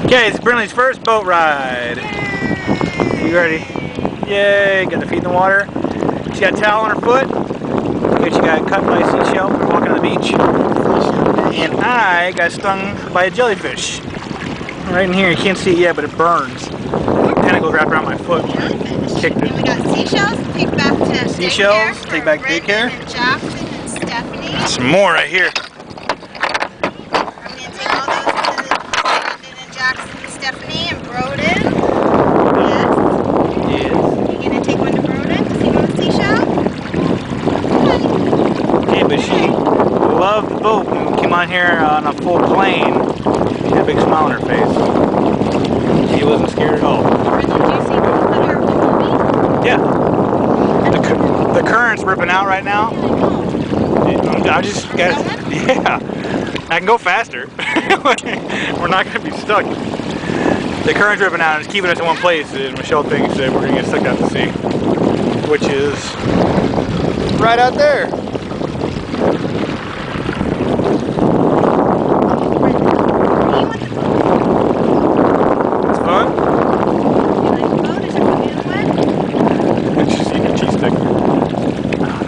Okay, it's Brinley's first boat ride. Yay. You ready? Yay! Got the feet in the water. She got a towel on her foot. Okay, she got cut by a seashell. We're walking on the beach. And I got stung by a jellyfish. Right in here. You can't see it yet, but it burns. Tentacles wrapped around my foot. Kicked it. And we got seashells to take back to Seashells, daycare. take back to Brendan daycare. And Jackson and Stephanie. Some more right here. I'm going to take all those to Brendan and Jackson and Stephanie and Broden. Yes. Yes. You're going to take one to Broden to see on the seashell? Okay, but she loved the boat when we came on here on a full plane. She had a big smile on her face. She wasn't scared at all. Brendan, do you see what you're holding me? Yeah. The current's ripping out right now. I just got, yeah. I can go faster. We're not going to be stuck. The current's ripping out and it's keeping us in one place. And Michelle thinks that we're going to get stuck out to sea, which is right out there. It's fun.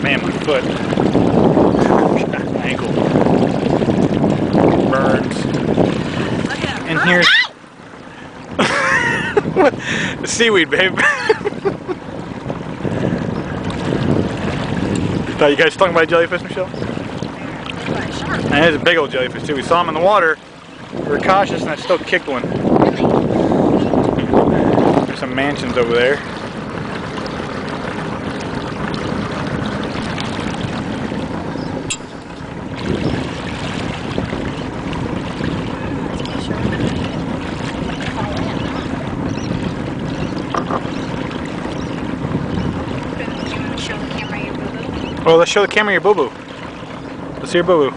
Man, my foot. Ankle. Burns. And here's the seaweed, babe. Thought you guys stung by a jellyfish, Michelle? And there's a big old jellyfish too. We saw him in the water. We were cautious and I still kicked one. There's some mansions over there. Well, let's show the camera your boo-boo. Let's see your boo-boo.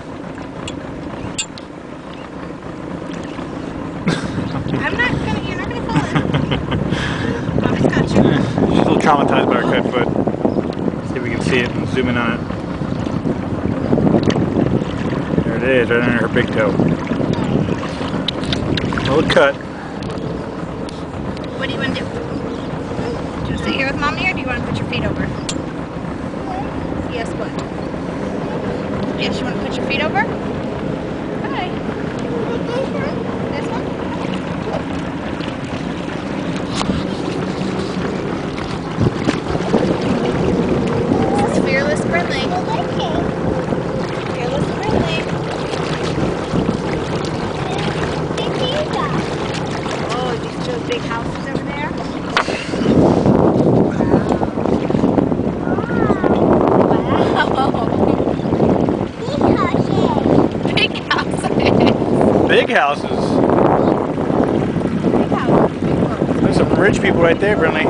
You're not gonna fall in. Mommy's got you. She's a little traumatized by her cut foot. See if we can see it and zoom in on it. There it is, right under her big toe. A little cut. What do you want to do? Do you want to sit here with Mommy or do you want to put your feet over? Yes, what? Yes, you want to put your feet over? Okay. This one? This is Fearless Brinley. Fearless Brinley. Oh, do you see those big houses over there? Big houses. There's some rich people right there, Brinley.